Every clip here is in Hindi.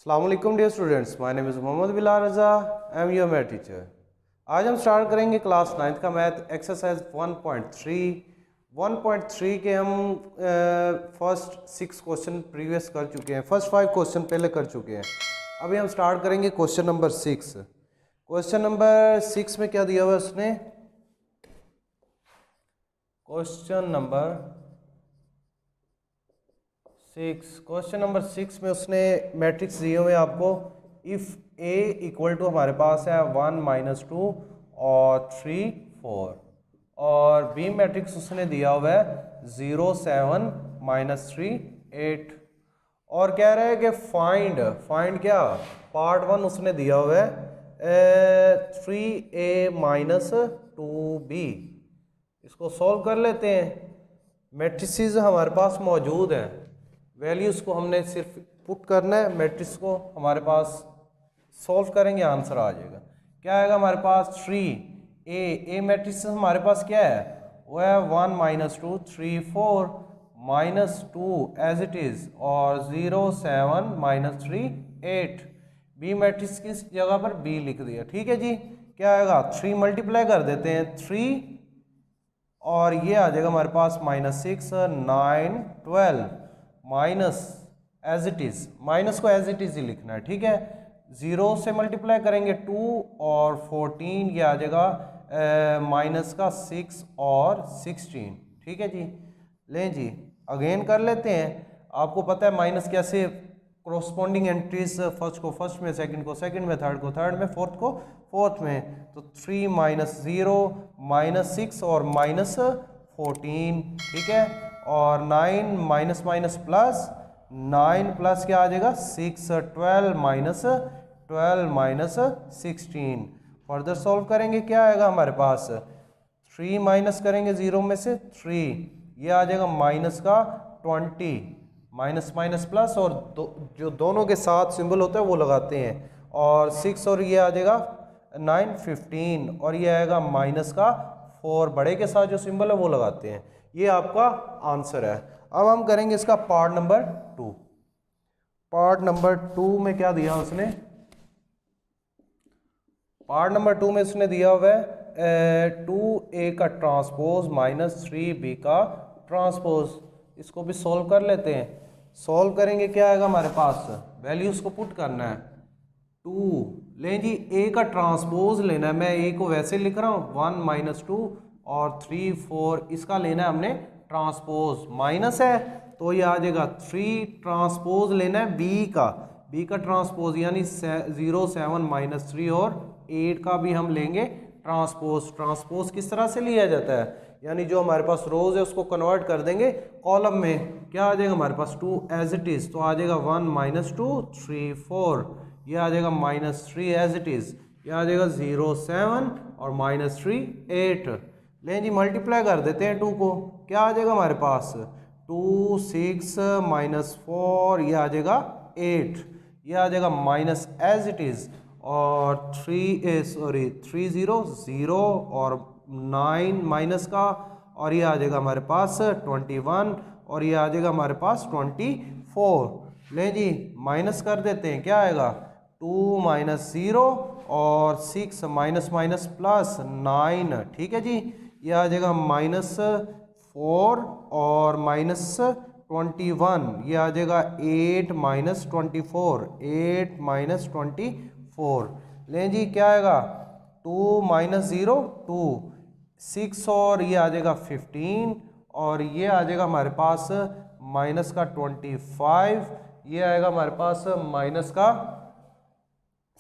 अस्सलाम वालेकुम dear students, my name is Mohammad Bilal Raza, I am your math teacher. आज हम स्टार्ट करेंगे क्लास 9th का मैथ एक्सरसाइज 1.3 के हम फर्स्ट 6 क्वेश्चन प्रीवियस कर चुके हैं, फर्स्ट 5 क्वेश्चन पहले कर चुके हैं। अभी हम स्टार्ट करेंगे क्वेश्चन नंबर 6। क्वेश्चन नंबर 6 में क्या दिया हुआ है उसने? क्वेश्चन नंबर 6 में उसने मैट्रिक्स दिए हुए आपको। इफ़ ए इक्वल टू हमारे पास है 1 - 2 और 3 4, और बी मैट्रिक्स उसने दिया हुआ है 0 7 -3 8, और कह रहा है कि फाइंड क्या, पार्ट 1 उसने दिया हुआ है 3a - 2b। इसको सॉल्व कर लेते हैं। मैट्रिसेस हमारे पास मौजूद हैं, वैल्यूज़ को हमने सिर्फ पुट करना है, मैट्रिक्स को हमारे पास सॉल्व करेंगे, आंसर आ जाएगा। क्या आएगा हमारे पास? 3 ए मैट्रिक्स हमारे पास क्या है, वो है 1 - 2 3 4 -2 एज इट इज़, और 0 7 -3 8। बी मैट्रिक्स की जगह पर बी लिख दिया। ठीक है जी, क्या आएगा? 3 मल्टीप्लाई कर देते हैं 3, और ये आ जाएगा हमारे पास -6 9 12 minus as it is, minus को एज इट इज़ ही लिखना है। ठीक है, 0 से मल्टीप्लाई करेंगे 2 और 14, ये आ जाएगा माइनस का 6 और 16। ठीक है जी, लें जी अगेन कर लेते हैं। आपको पता है माइनस कैसे कोरोस्पोंडिंग एंट्रीज, फर्स्ट को फर्स्ट में, सेकंड को सेकंड में, थर्ड को थर्ड में, फोर्थ को फोर्थ में। तो 3 - 0 -6 और -14। ठीक है, और 9 माइनस माइनस प्लस 9 प्लस क्या आ जाएगा 6 12 -16। फर्दर सॉल्व करेंगे, क्या आएगा हमारे पास? 3 माइनस करेंगे 0 में से 3, ये आ जाएगा माइनस का 20, माइनस माइनस प्लस, और जो दोनों के साथ सिंबल होता है वो लगाते हैं, और 6 और ये आ जाएगा 9 15, और ये आएगा माइनस का 4, बड़े के साथ जो सिंबल है वो लगाते हैं। ये आपका आंसर है। अब हम करेंगे इसका पार्ट नंबर 2। पार्ट नंबर 2 में क्या दिया उसने? पार्ट नंबर 2 में उसने दिया हुआ है 2a का ट्रांसपोज -3b का ट्रांसपोज। इसको भी सॉल्व कर लेते हैं। सॉल्व करेंगे, क्या आएगा हमारे पास? वैल्यूज को पुट करना है। 2 लें जी, a का ट्रांसपोज लेना है। मैं a को वैसे लिख रहा हूँ 1 - 2 और 3 4, इसका लेना है हमने ट्रांसपोज। माइनस है तो ये आ जाएगा 3, ट्रांसपोज लेना है b का ट्रांसपोज, यानी 0 7 -3 और 8 का भी हम लेंगे ट्रांसपोज। ट्रांसपोज किस तरह से लिया जाता है, यानी जो हमारे पास रोज है उसको कन्वर्ट कर देंगे कॉलम में। क्या आ जाएगा हमारे पास? 2 एज इट इज, तो आ जाएगा 1 - 2 3 4, ये आ जाएगा -3 एज इट इज, ये आ जाएगा 0 7 और -3 8। लें जी मल्टीप्लाई कर देते हैं 2 को, क्या आ जाएगा हमारे पास? 2 6 -4, ये आ जाएगा 8, ये आ जाएगा माइनस एज इट इज, और 3 0 0 और 9 माइनस का, और ये आ जाएगा हमारे पास 21, और ये आ जाएगा हमारे पास 24। लें जी माइनस कर देते हैं, क्या आएगा? 2 - 0 और 6 माइनस माइनस प्लस 9। ठीक है जी, ये आ जाएगा -4 और -21, ये आ जाएगा 8 - 24, 8 - 24। लें जी क्या आएगा? 2 - 0 2 6, और ये आ जाएगा 15, और ये आ जाएगा हमारे पास माइनस का 25, ये आएगा हमारे पास माइनस का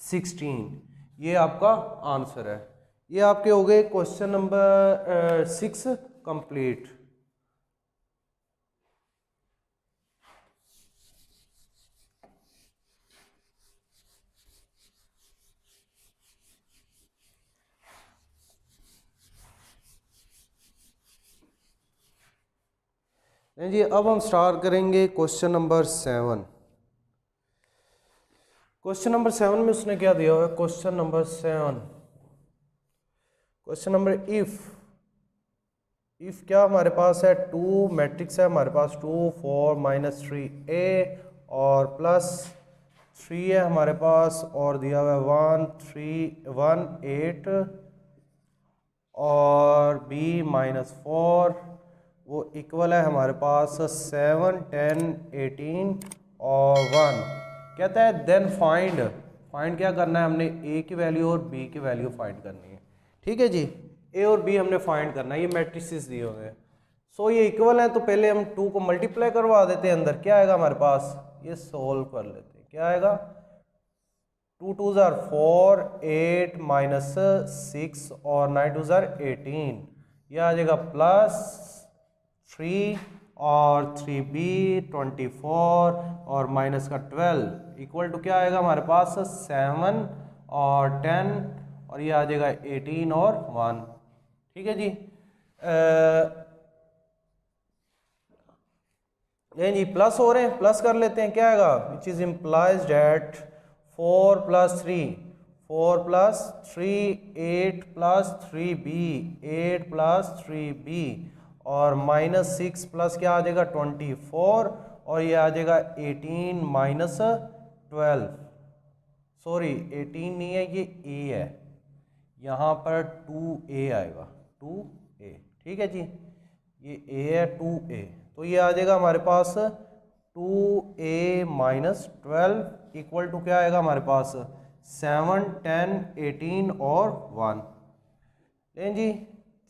16। ये आपका आंसर है। ये आपके हो गए क्वेश्चन नंबर 6 कंप्लीट। जी अब हम स्टार्ट करेंगे क्वेश्चन नंबर 7। क्वेश्चन नंबर 7 में उसने क्या दिया हुआ है? Question number 7, question number if क्या हमारे पास है? 2 मैट्रिक्स है हमारे पास, 2 4 -3a और प्लस 3 है हमारे पास और दिया हुआ है 1 3 1 8 और b -4 वो इक्वल है हमारे पास 7 10 18 और 1। कहता है देन फाइंड क्या करना है हमने, a की वैल्यू और b की वैल्यू फाइंड करनी है। ठीक है जी, a और b हमने फाइंड करना है। ये मैट्रिसेस दिए हुए हैं। सो ये इक्वल है तो पहले हम 2 को मल्टीप्लाई करवा देते हैं अंदर, क्या आएगा हमारे पास, ये सोल्व कर लेते हैं। क्या आएगा, 2 2 ज़ार 4 8 माइनस 6 और 9 2 ज़ार 18, यह आ जाएगा प्लस 3 और 3b 24 और माइनस का 12 इक्वल टू क्या आएगा हमारे पास 7 और 10 और ये आ जाएगा 18 और 1। ठीक है जी, ये जी प्लस हो रहे हैं, प्लस कर लेते हैं। क्या आएगा, which is implies date 4 + 3 4 + 3 8 + 3b 8 + 3b और -6 प्लस क्या आ जाएगा 24 और ये आ जाएगा 18 माइनस 12, सॉरी 18 नहीं है, ये a है, यहाँ पर 2a आएगा 2a। ठीक है जी, ये a है 2a, तो ये आ जाएगा हमारे पास 2a माइनस 12 इक्वल टू क्या आएगा हमारे पास 7 10 18 और 1। लें जी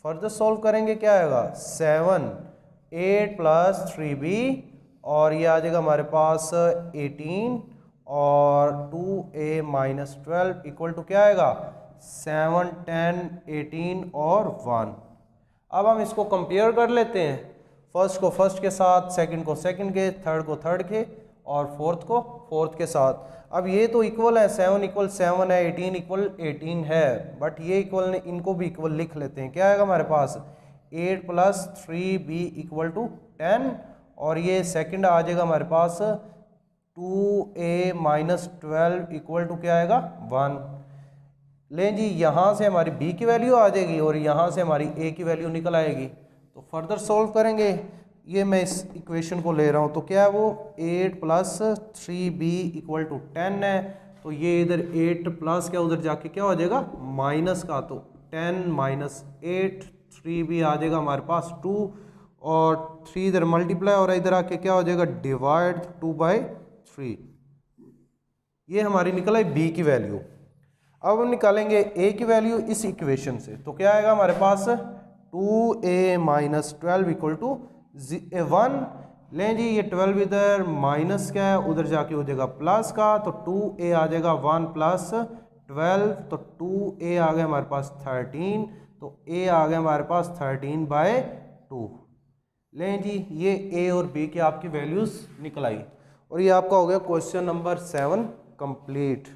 फर्दर सॉल्व करेंगे, क्या आएगा 7 8 + 3b और ये आ जाएगा हमारे पास 18 और 2a माइनस 12 इक्वल टू क्या आएगा 7 10 18 और 1। अब हम इसको कंपेयर कर लेते हैं, फर्स्ट को फर्स्ट के साथ, सेकंड को सेकंड के, थर्ड को थर्ड के और फोर्थ को फोर्थ के साथ। अब ये तो इक्वल है, 7 = 7 है, 18 = 18 है, बट ये इक्वल ने इनको भी इक्वल लिख लेते हैं। क्या आएगा हमारे पास 8 + 3b = 10 और ये सेकंड आ जाएगा हमारे पास 2a माइनस 12 इक्वल टू क्या आएगा 1। लें जी यहाँ से हमारी b की वैल्यू आ जाएगी और यहाँ से हमारी a की वैल्यू निकल आएगी। तो फर्दर सॉल्व करेंगे, ये मैं इस इक्वेशन को ले रहा हूँ, तो क्या है वो 8 + 3b = 10 है, तो ये इधर 8 प्लस क्या उधर जाके क्या हो जाएगा माइनस का, तो 10 माइनस 8 3b आ जाएगा हमारे पास 2 और 3 इधर मल्टीप्लाई और इधर आके क्या हो जाएगा डिवाइड 2/3। ये हमारी निकल आई b की वैल्यू। अब हम निकालेंगे a की वैल्यू इस इक्वेशन से, तो क्या आएगा हमारे पास 2a माइनस 12 = 1। लें जी ये 12 इधर माइनस क्या है उधर जाके हो जाएगा प्लस का, तो 2a आ जाएगा 1 + 12, तो 2a आ गया हमारे पास 13, तो a आ गया हमारे पास 13/2। लें जी ये a और b की आपकी वैल्यूज निकल आई और ये आपका हो गया क्वेश्चन नंबर 7 कंप्लीट।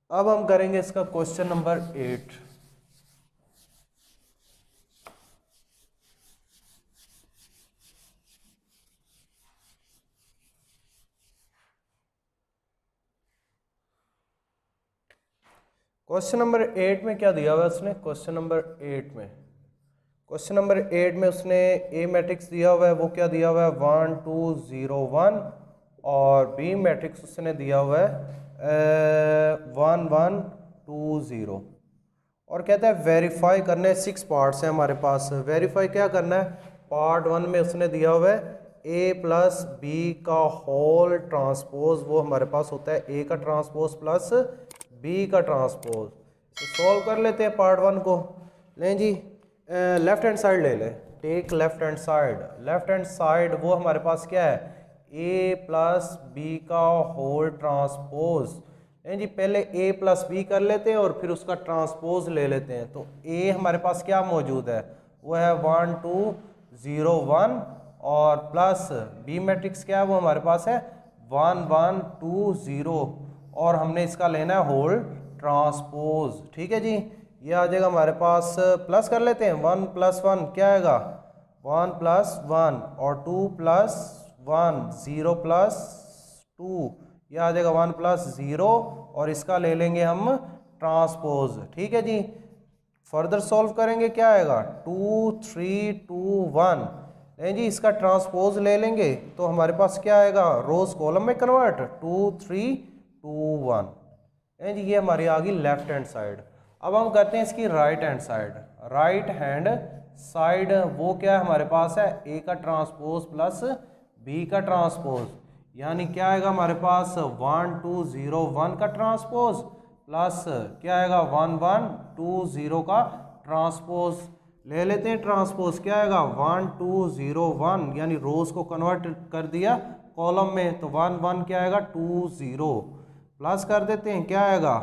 अब हम करेंगे इसका क्वेश्चन नंबर 8। क्वेश्चन नंबर 8 में क्या दिया हुआ है उसने, क्वेश्चन नंबर 8 में उसने ए मैट्रिक्स दिया हुआ है, वो क्या दिया हुआ है 1 2 0 1 और बी मैट्रिक्स उसने दिया हुआ है 1 1 2 0 और कहता है वेरीफाई करने 6 पार्ट्स हैं हमारे पास। वेरीफाई क्या करना है, पार्ट 1 में उसने दिया हुआ है a + b का होल ट्रांसपोज, वो हमारे पास होता है a का ट्रांसपोज प्लस b का ट्रांसपोज। सॉल्व कर लेते हैं पार्ट 1 को। लें जी लेफ्ट हैंड साइड ले लें, टेक लेफ्ट हैंड साइड वो हमारे पास क्या है a + b का होल ट्रांसपोज। लें जी पहले a + b कर लेते हैं और फिर उसका ट्रांसपोज ले लेते हैं। तो a हमारे पास क्या मौजूद है, वो है 1 2 0 1 और प्लस b मैट्रिक्स क्या है वो हमारे पास है 1 1 2 0 और हमने इसका लेना है होल ट्रांसपोज। ठीक है जी, ये आ जाएगा हमारे पास, प्लस कर लेते हैं 1 + 1 क्या आएगा 1 + 1 और 2 + 1 0 + 2 ये आ जाएगा 1 + 0 और इसका ले लेंगे हम ट्रांसपोज। ठीक है जी, फर्दर सॉल्व करेंगे क्या आएगा 2 3 2 1। जी इसका ट्रांसपोज ले लेंगे तो हमारे पास क्या आएगा, रोज कॉलम में कन्वर्ट 2 3 2 1। जी ये हमारी आ गई लेफ्ट हैंड साइड। अब हम करते हैं इसकी right hand side. Right hand side वो क्या है हमारे पास है, ए का ट्रांसपोज प्लस बी का ट्रांसपोज, यानी क्या आएगा हमारे पास 1 2 0 1 का ट्रांसपोज प्लस क्या आएगा 1 1 2 0 का ट्रांसपोज। ले लेते हैं ट्रांसपोज, क्या आएगा 1 2 0 1, यानी रोज को कन्वर्ट कर दिया कॉलम में तो 1 1 क्या आएगा 2 0, प्लस कर देते हैं क्या आएगा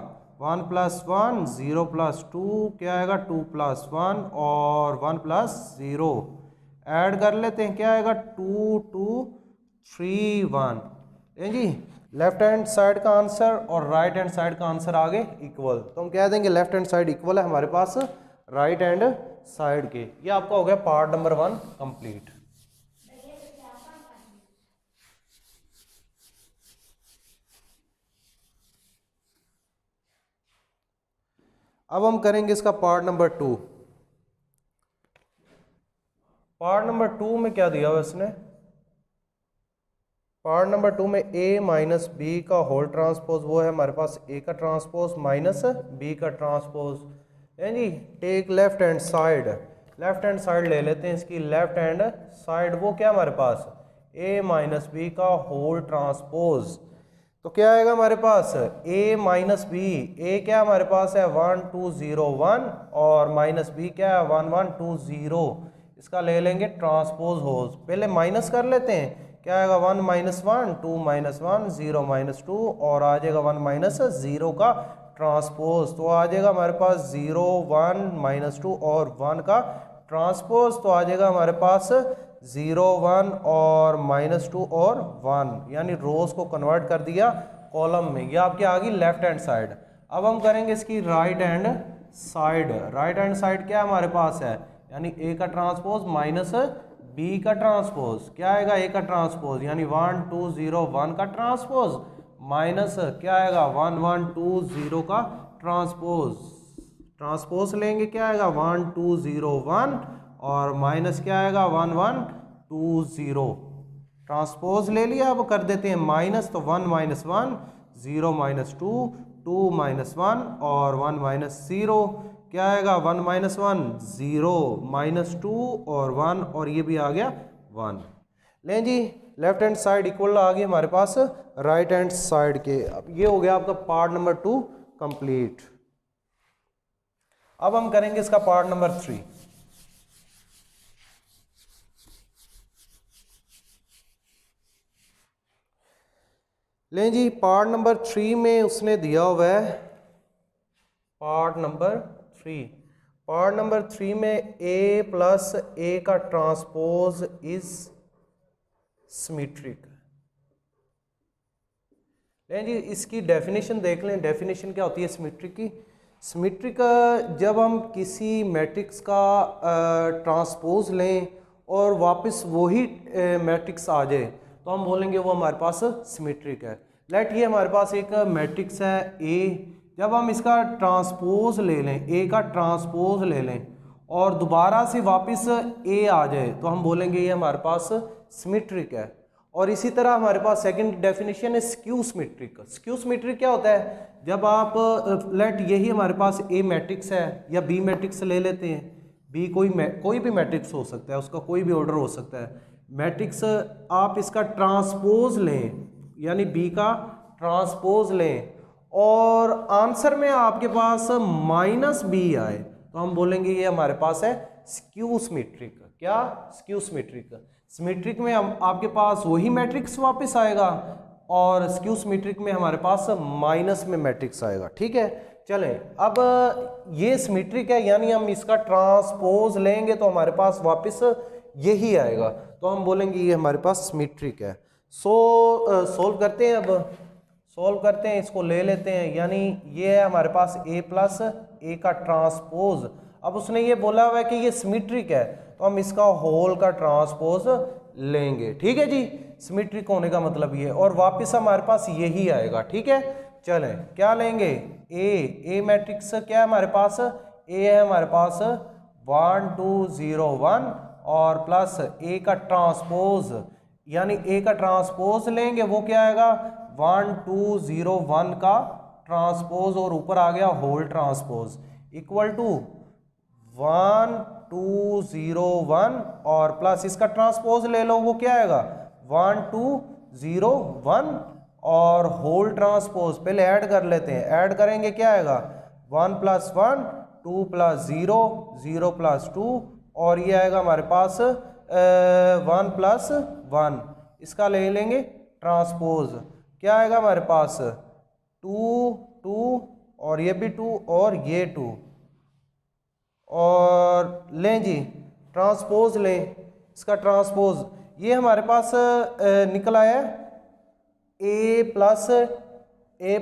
1 प्लस 1 0 प्लस 2 क्या आएगा 2 प्लस 1 और 1 प्लस 0, ऐड कर लेते हैं क्या आएगा 2 2 3 1। जी लेफ्ट हैंड साइड का आंसर और राइट हैंड साइड का आंसर आगे इक्वल, तो हम कह देंगे लेफ्ट हैंड साइड इक्वल है हमारे पास राइट हैंड साइड के। ये आपका हो गया पार्ट नंबर 1 कंप्लीट। अब हम करेंगे इसका पार्ट नंबर 2। पार्ट नंबर 2 में क्या दिया हुआ इसने, पार्ट नंबर 2 में a माइनस बी का होल ट्रांसपोज वो है हमारे पास a का ट्रांसपोज माइनस b का ट्रांसपोज है जी। Take left hand side, left hand side ले लेते हैं इसकी। लेफ्ट हैंड साइड वो क्या हमारे पास a माइनस बी का होल ट्रांसपोज, तो क्या आएगा हमारे पास a माइनस बी, a क्या हमारे पास है 1 2 0 1 और माइनस b क्या है 1 1 2 0, इसका ले लेंगे ट्रांसपोज होल्स। पहले माइनस कर लेते हैं, क्या आएगा 1 माइनस 1 2 माइनस 1 0 माइनस 2 और आ जाएगा 1 माइनस 0 का ट्रांसपोज, तो आ जाएगा हमारे पास 0 1 माइनस 2 और 1 का ट्रांसपोज, तो आ जाएगा हमारे पास 0 1 और माइनस 2 और 1, यानी रोज को कन्वर्ट कर दिया कॉलम में। यह आपकी आ गई लेफ्ट हैंड साइड। अब हम करेंगे इसकी right hand side. Right hand side क्या हमारे पास है, यानी ए का ट्रांसपोज माइनस बी का ट्रांसपोज, क्या आएगा ए का ट्रांसपोज यानी 1 2 0 1 का ट्रांसपोज माइनस क्या आएगा 1 1 2 0 का ट्रांसपोज। ट्रांसपोज लेंगे क्या आएगा 1 2 0 1 और माइनस क्या आएगा 1 1 2 0। ट्रांसपोज ले लिया, अब कर देते हैं माइनस, तो 1 माइनस 1 0 माइनस 2 2 माइनस 1 और 1 माइनस 0, क्या आएगा 1 माइनस 1 0 माइनस 2 और 1 और ये भी आ गया 1। लें जी लेफ्ट हैंड साइड इक्वल आ गई हमारे पास राइट हैंड साइड के। अब ये हो गया आपका पार्ट नंबर 2 कंप्लीट। अब हम करेंगे इसका पार्ट नंबर 3। लें जी पार्ट नंबर 3 में उसने दिया हुआ है पार्ट नंबर 3। पार्ट नंबर 3 में a प्लस a का ट्रांसपोज इज सिमेट्रिक। लें जी इसकी डेफिनेशन देख लें, डेफिनेशन क्या होती है सिमेट्रिक की। सिमेट्रिक जब हम किसी मैट्रिक्स का ट्रांसपोज लें और वापस वही मैट्रिक्स आ जाए तो हम बोलेंगे वो हमारे पास सिमेट्रिक है। लेट ये हमारे पास एक मैट्रिक्स है A, जब हम इसका ट्रांसपोज ले लें, A का ट्रांसपोज ले लें और दोबारा से वापस A आ जाए तो हम बोलेंगे ये हमारे पास सिमेट्रिक है। और इसी तरह हमारे पास सेकंड डेफिनेशन है स्क्यू सिमेट्रिक। स्क्यू सिमेट्रिक क्या होता है, जब आप लेट यही हमारे पास A मैट्रिक्स है या B मैट्रिक्स ले लेते हैं, B कोई भी मैट्रिक्स हो सकता है, उसका कोई भी ऑर्डर हो सकता है। मैट्रिक्स आप इसका ट्रांसपोज लें यानी B का ट्रांसपोज लें और आंसर में आपके पास माइनस B आए तो हम बोलेंगे ये हमारे पास है स्क्यू सिमेट्रिक। क्या स्क्यू सिमेट्रिक। सिमेट्रिक में हम आपके पास वही मैट्रिक्स वापस आएगा और स्क्यू सिमेट्रिक में हमारे पास माइनस में मैट्रिक्स आएगा। ठीक है, चलें अब ये सिमेट्रिक है यानी हम इसका ट्रांसपोज लेंगे तो हमारे पास वापस यही आएगा तो हम बोलेंगे ये हमारे पास सिमेट्रिक है। सोल्व करते हैं, अब सोल्व करते हैं, इसको ले लेते हैं, यानी ये है हमारे पास a प्लस ए का ट्रांसपोज। अब उसने ये बोला हुआ है कि ये सिमेट्रिक है तो हम इसका होल का ट्रांसपोज लेंगे। ठीक है जी, सिमेट्रिक होने का मतलब ये, और वापस हमारे पास यही आएगा। ठीक है, चलें क्या लेंगे ए मैट्रिक्स क्या है हमारे पास, ए है हमारे पास 1 2 0 1 और प्लस ए का ट्रांसपोज, यानी ए का ट्रांसपोज लेंगे वो क्या आएगा 1 2 0 1 का ट्रांसपोज और ऊपर आ गया होल ट्रांसपोज इक्वल टू 1 2 0 1 और प्लस इसका ट्रांसपोज ले लो वो क्या आएगा 1 2 0 1 और होल ट्रांसपोज पहले ऐड कर लेते हैं, ऐड करेंगे क्या आएगा 1 + 1 2 + 0 0 + 2 और ये आएगा हमारे पास 1 + 1, इसका ले लेंगे ट्रांसपोज क्या आएगा हमारे पास 2 2 और ये भी 2 और ये 2 और लें जी ट्रांसपोज लें, इसका ट्रांसपोज ये हमारे पास निकला है ए प्लस ए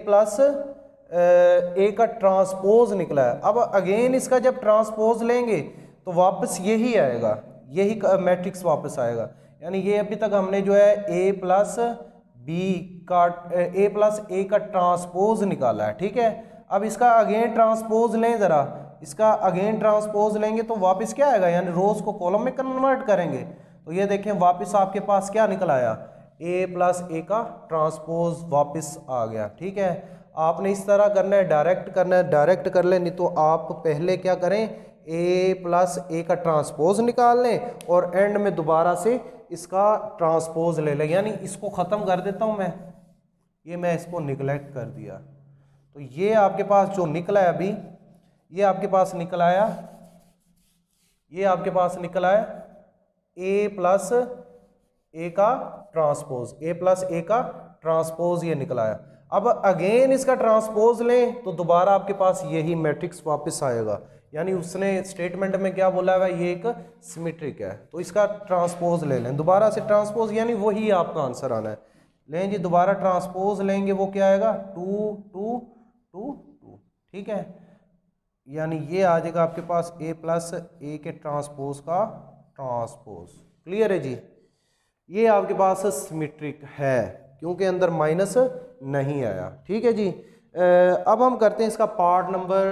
का ट्रांसपोज निकला है। अब अगेन इसका जब ट्रांसपोज लेंगे तो वापस यही आएगा, यही मैट्रिक्स वापस आएगा, यानी ये अभी तक हमने जो है ए प्लस ए का ट्रांसपोज निकाला है। ठीक है, अब इसका अगेन ट्रांसपोज लें ज़रा, इसका अगेन ट्रांसपोज लेंगे तो वापस क्या आएगा, यानी रोज को कॉलम में कन्वर्ट करेंगे तो ये देखें वापस आपके पास क्या निकल आया ए प्लस ए का ट्रांसपोज वापस आ गया। ठीक है, आपने इस तरह करना है, डायरेक्ट करना है, डायरेक्ट कर लें, नहीं तो आप पहले क्या करें ए प्लस ए का ट्रांसपोज निकाल लें और एंड में दोबारा से इसका ट्रांसपोज ले लें, यानी इसको ख़त्म कर देता हूँ मैं इसको निगलेक्ट कर दिया। तो ये आपके पास जो निकला है अभी, ये आपके पास निकल आया, ये आपके पास निकल आया ए प्लस ए का ट्रांसपोज, ए प्लस ए का ट्रांसपोज ये निकल आया। अब अगेन इसका ट्रांसपोज लें तो दोबारा आपके पास यही मैट्रिक्स वापस आएगा, यानी उसने स्टेटमेंट में क्या बोला है ये एक सिमेट्रिक है, तो इसका ट्रांसपोज ले लें दोबारा से ट्रांसपोज, यानी वही आपका आंसर आना है। लें जी दोबारा ट्रांसपोज लेंगे वो क्या आएगा 2 2 2 2। ठीक है, यानी ये आ जाएगा आपके पास ए प्लस ए के ट्रांसपोज का ट्रांसपोज। क्लियर है जी, ये आपके पास सिमेट्रिक है क्योंकि अंदर माइनस नहीं आया। ठीक है जी, अब हम करते हैं इसका part number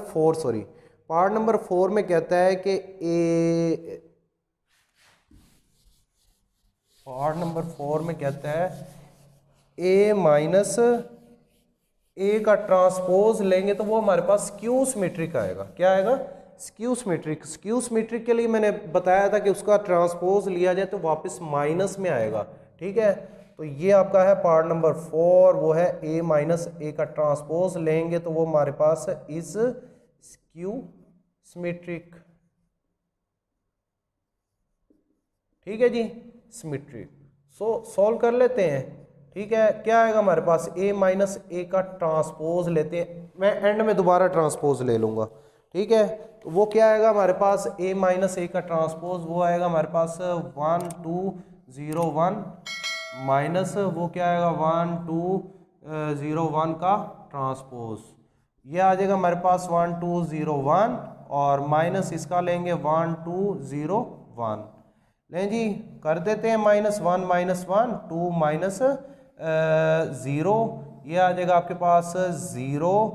4 sorry part number 4 में कहता है कि पार्ट नंबर 4 में कहता है ए माइनस ए का ट्रांसपोज लेंगे तो वो हमारे पास स्क्यू सिमेट्रिक आएगा। क्या आएगा स्क्यू सिमेट्रिक। स्क्यू सिमेट्रिक के लिए मैंने बताया था कि उसका ट्रांसपोज लिया जाए तो वापस माइनस में आएगा। ठीक है, तो ये आपका है पार्ट नंबर 4, वो है ए माइनस ए का ट्रांसपोज लेंगे तो वो हमारे पास इज स्क्यू सिमेट्रिक। ठीक है जी, सिमेट्रिक। सॉल्व कर लेते हैं। ठीक है, क्या आएगा हमारे पास ए माइनस ए का ट्रांसपोज लेते हैं, मैं एंड में दोबारा ट्रांसपोज ले लूँगा। ठीक है, तो वो क्या आएगा हमारे पास ए माइनस ए का ट्रांसपोज, वो आएगा हमारे पास 1 2 0 1 माइनस वो क्या आएगा 1 2 0 1 का ट्रांसपोज, ये आ जाएगा हमारे पास 1 2 0 1 और माइनस इसका लेंगे 1 2 0 1। लें जी कर देते हैं -1 -1 2 माइनस 0, ये आ जाएगा आपके पास 0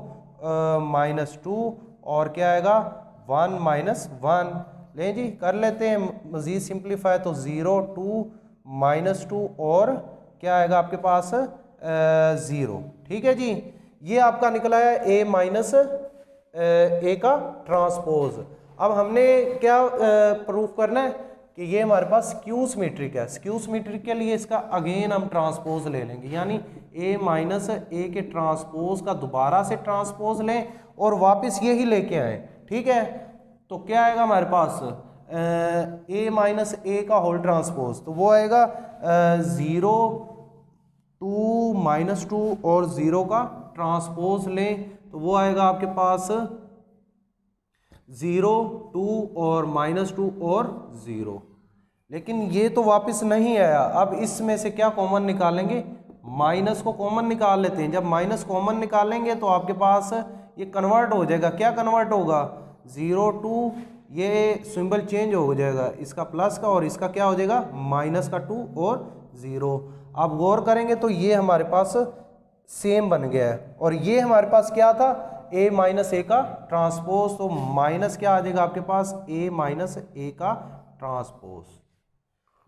-2 और क्या आएगा 1 -1। लें जी कर लेते हैं मज़ीद सिंप्लीफाई, तो 0 2 -2 और क्या आएगा आपके पास 0। ठीक है जी, ये आपका निकला है ए माइनस ए का ट्रांसपोज। अब हमने क्या प्रूफ करना है कि ये हमारे पास स्क्यू सिमेट्रिक है। स्क्यू सिमेट्रिक के लिए इसका अगेन हम ट्रांसपोज ले लेंगे, यानी ए माइनस ए के ट्रांसपोज का दोबारा से ट्रांसपोज लें और वापस यही लेके आए। ठीक है, तो क्या आएगा हमारे पास ए माइनस ए का होल ट्रांसपोज, तो वो आएगा 0 2 -2 और 0 का ट्रांसपोज लें तो वो आएगा आपके पास 0 2 और -2 और 0। लेकिन ये तो वापस नहीं आया, अब इसमें से क्या कॉमन निकालेंगे, माइनस को कॉमन निकाल लेते हैं। जब माइनस कॉमन निकालेंगे तो आपके पास ये कन्वर्ट हो जाएगा, क्या कन्वर्ट होगा 0 2, ये सिंबल चेंज हो जाएगा इसका प्लस का और इसका क्या हो जाएगा माइनस का 2 और 0। आप गौर करेंगे तो ये हमारे पास सेम बन गया है और ये हमारे पास क्या था ए माइनस ए का ट्रांसपोज, तो माइनस क्या आ जाएगा आपके पास, ए माइनस ए का ट्रांसपोज।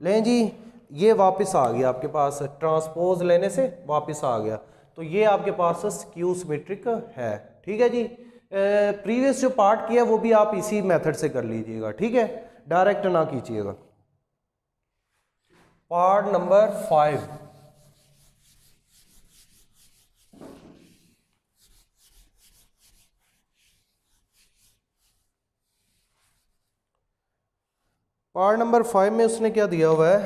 लें जी, ये वापस आ गया आपके पास, ट्रांसपोज लेने से वापस आ गया, तो ये आपके पास स्क्यू सिमेट्रिक है। ठीक है जी, प्रीवियस जो पार्ट किया वो भी आप इसी मेथड से कर लीजिएगा, ठीक है, डायरेक्ट ना कीजिएगा। पार्ट नंबर 5, पार्ट नंबर 5 में उसने क्या दिया हुआ है,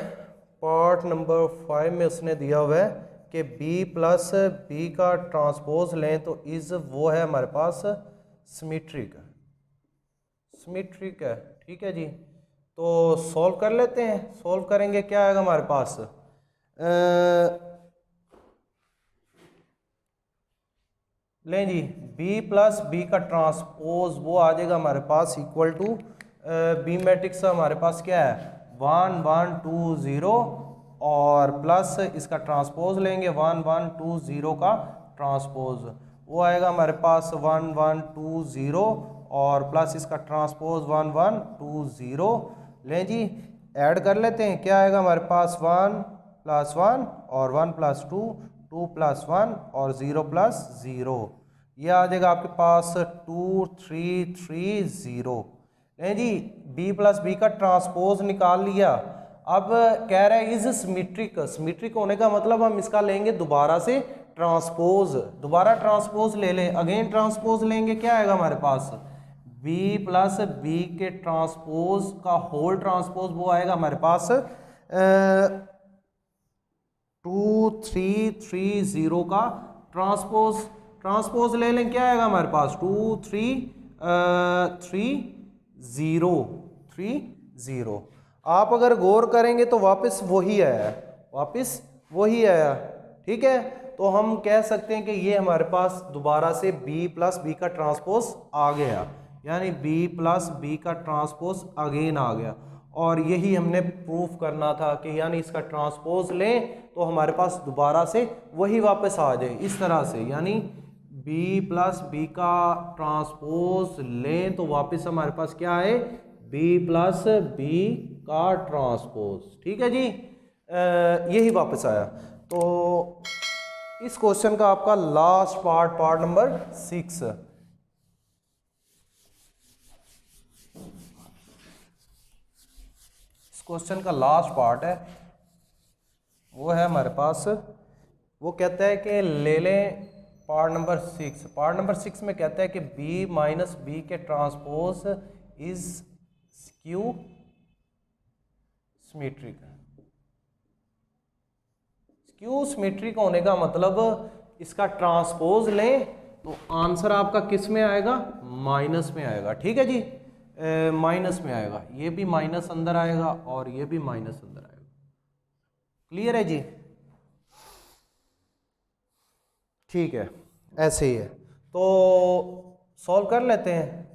पार्ट नंबर 5 में उसने दिया हुआ है कि b प्लस बी का ट्रांसपोज लें तो इज वो है हमारे पास सिमेट्रिक, सिमेट्रिक है। ठीक है जी, तो सॉल्व कर लेते हैं। सॉल्व करेंगे क्या आएगा हमारे पास, लें जी, b प्लस बी का ट्रांसपोज वो आ जाएगा हमारे पास इक्वल टू बी मैट्रिक्स हमारे पास क्या है 1 1 2 0 और प्लस इसका ट्रांसपोज लेंगे 1 1 2 0 का ट्रांसपोज, वो आएगा हमारे पास 1 1 2 0 और प्लस इसका ट्रांसपोज 1 1 2 0। लें जी, ऐड कर लेते हैं, क्या आएगा हमारे पास 1 प्लस 1 और 1 प्लस 2, 2 प्लस 1 और 0 प्लस 0, ये आ जाएगा आपके पास 2 3 3 0। नहीं जी, b प्लस बी का ट्रांसपोज निकाल लिया। अब कह रहा है इज सिमेट्रिक, सिमेट्रिक होने का मतलब हम इसका लेंगे दोबारा से ट्रांसपोज, दोबारा ट्रांसपोज ले लें, अगेन ट्रांसपोज लेंगे, क्या आएगा हमारे पास b प्लस बी के ट्रांसपोज का होल ट्रांसपोज वो आएगा हमारे पास 2 3 3 0 का ट्रांसपोज, ट्रांसपोज ले लें, क्या आएगा हमारे पास 2 3 3 0 3 0। आप अगर गौर करेंगे तो वापस वही आया, वापस वही आया। ठीक है, तो हम कह सकते हैं कि ये हमारे पास दोबारा से b प्लस बी का ट्रांसपोज आ गया, यानी b प्लस बी का ट्रांसपोज अगेन आ गया, और यही हमने प्रूफ करना था कि यानी इसका ट्रांसपोज लें तो हमारे पास दोबारा से वही वापस आ जाए इस तरह से, यानी b प्लस बी का ट्रांसपोज लें तो वापस हमारे पास क्या आए b प्लस बी का ट्रांसपोज। ठीक है जी, यही वापस आया। तो इस क्वेश्चन का आपका लास्ट पार्ट, पार्ट नंबर 6, इस क्वेश्चन का लास्ट पार्ट है, वो है हमारे पास, वो कहता है कि ले लें पार्ट नंबर 6। पार्ट नंबर 6 में कहता है कि b माइनस बी के transpose is skew symmetric. Skew symmetric होने का मतलब इसका ट्रांसपोज लें तो आंसर आपका किस में आएगा, माइनस में आएगा। ठीक है जी, माइनस में आएगा, ये भी माइनस अंदर आएगा और ये भी माइनस अंदर आएगा। क्लियर है जी, ठीक है, ऐसे ही है। तो सॉल्व कर लेते हैं,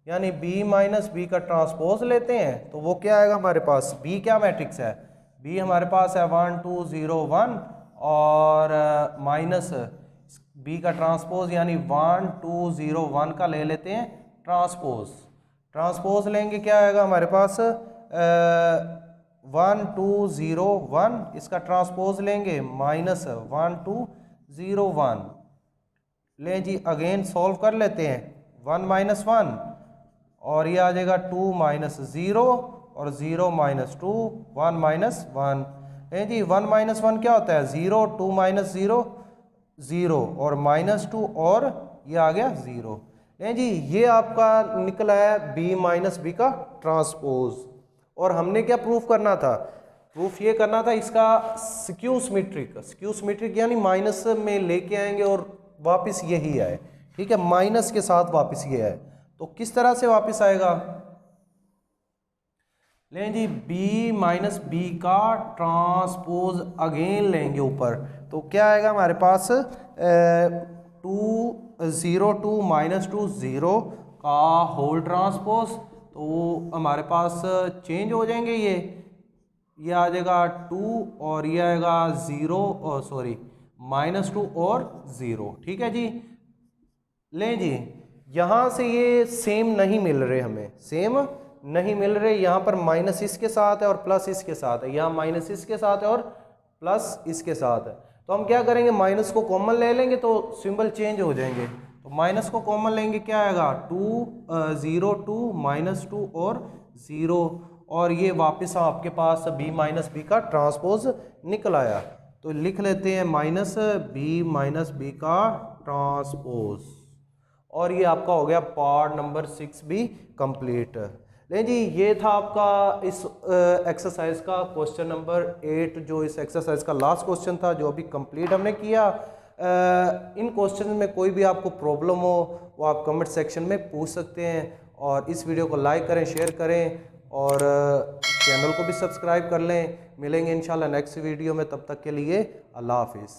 यानी b माइनस बी का ट्रांसपोज लेते हैं तो वो क्या आएगा हमारे पास, b क्या मैट्रिक्स है, b हमारे पास है 1 2 0 1 और माइनस b का ट्रांसपोज यानी 1 2 0 1 का ले लेते हैं ट्रांसपोज, ट्रांसपोज लेंगे क्या आएगा हमारे पास 1 2 0 1, इसका ट्रांसपोज लेंगे माइनस 1 2 0 1। लें जी, अगेन सॉल्व कर लेते हैं, 1 माइनस 1 और ये आ जाएगा 2 माइनस 0 और 0 माइनस 2 1 माइनस 1। लें जी, 1 माइनस 1 क्या होता है 0, 2 माइनस 0 0 और माइनस 2 और ये आ गया 0। लें जी, ये आपका निकला है b माइनस बी का ट्रांसपोज, और हमने क्या प्रूफ करना था, प्रूफ ये करना था इसका स्क्यू सिमेट्रिक, स्क्यू सिमेट्रिक यानी माइनस में लेके आएंगे और वापस यही आए। ठीक है, माइनस के साथ वापस ये आए, तो किस तरह से वापस आएगा, लें जी b माइनस बी का ट्रांसपोज अगेन लेंगे ऊपर, तो क्या आएगा हमारे पास 2 0 2 माइनस 2 0 का होल ट्रांसपोज, तो हमारे पास चेंज हो जाएंगे, ये आ जाएगा 2 और ये आएगा 0 सॉरी माइनस 2 और 0। ठीक है जी, लें जी, यहाँ से ये सेम नहीं मिल रहे, हमें सेम नहीं मिल रहे। यहाँ पर माइनस इसके साथ है और प्लस इसके साथ है, यहाँ माइनस इसके साथ है और प्लस इसके साथ है। तो हम क्या करेंगे, माइनस को कॉमन ले लेंगे तो सिंबल चेंज हो जाएंगे। तो माइनस को कॉमन लेंगे क्या आएगा, 2 0 2 -2 और 0, और ये वापस आपके पास b माइनस बी का ट्रांसपोज निकल आया। तो लिख लेते हैं माइनस b का ट्रांसपोज, और ये आपका हो गया पार्ट नंबर 6 भी कंप्लीट। नहीं जी, ये था आपका इस एक्सरसाइज का क्वेश्चन नंबर 8, जो इस एक्सरसाइज का लास्ट क्वेश्चन था जो अभी कंप्लीट हमने किया। इन क्वेश्चन में कोई भी आपको प्रॉब्लम हो वो आप कमेंट सेक्शन में पूछ सकते हैं, और इस वीडियो को लाइक करें, शेयर करें, और चैनल को भी सब्सक्राइब कर लें। मिलेंगे इंशाल्लाह नेक्स्ट वीडियो में, तब तक के लिए अल्लाह हाफिज़।